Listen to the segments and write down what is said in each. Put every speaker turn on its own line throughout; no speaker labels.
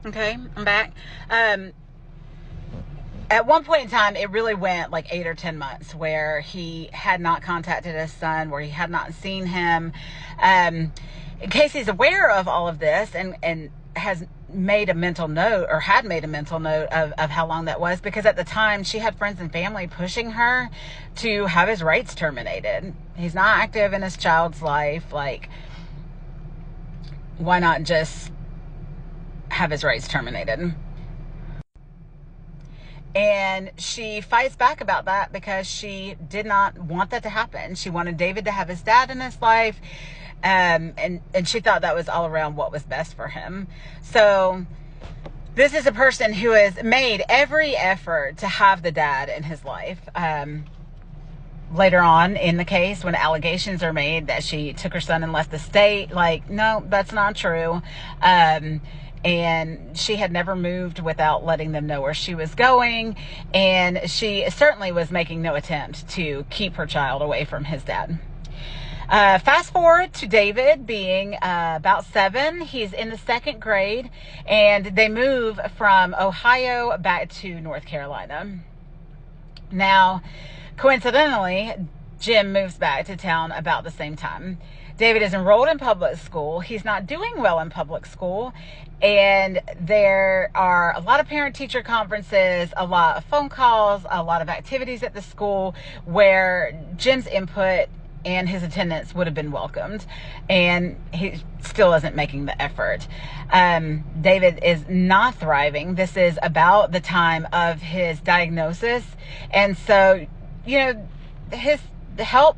Okay, I'm back. At one point in time, it really went like 8 or 10 months where he had not contacted his son, where he had not seen him. Casey's aware of all of this and has made a mental note, or had made a mental note of how long that was, because at the time she had friends and family pushing her to have his rights terminated. He's not active in his child's life. Like, why not just have his rights terminated? And she fights back about that because she did not want that to happen. She wanted David to have his dad in his life. And she thought that was all around what was best for him. So this is a person who has made every effort to have the dad in his life. Later on in the case, when allegations are made that she took her son and left the state, like, no, that's not true. And she had never moved without letting them know where she was going. And she certainly was making no attempt to keep her child away from his dad. Fast forward to David being about 7. He's in the 2nd grade, and they move from Ohio back to North Carolina. Now, coincidentally, Jim moves back to town about the same time. David is enrolled in public school. He's not doing well in public school. And there are a lot of parent-teacher conferences, a lot of phone calls, a lot of activities at the school where Jim's input and his attendance would have been welcomed. And he still isn't making the effort. David is not thriving. This is about the time of his diagnosis. And so, his help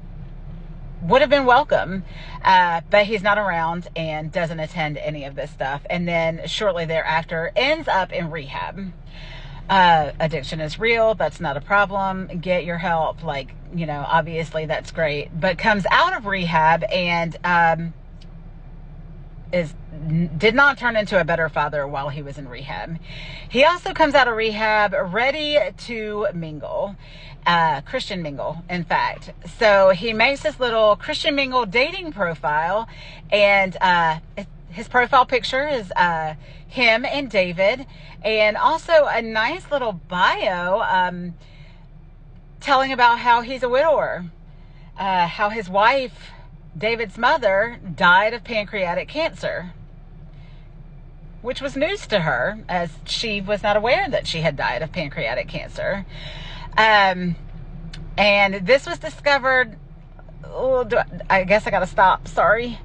would have been welcome, but he's not around and doesn't attend any of this stuff. And then shortly thereafter ends up in rehab. Addiction is real. That's not a problem. Get your help. Obviously that's great, but comes out of rehab and did not turn into a better father while he was in rehab. He also comes out of rehab ready to mingle. Christian mingle, in fact. So he makes this little Christian mingle dating profile, and his profile picture is him and David, and also a nice little bio telling about how he's a widower, how his wife, David's mother, died of pancreatic cancer, which was news to her, as she was not aware that she had died of pancreatic cancer. And this was discovered, I guess I gotta stop, sorry.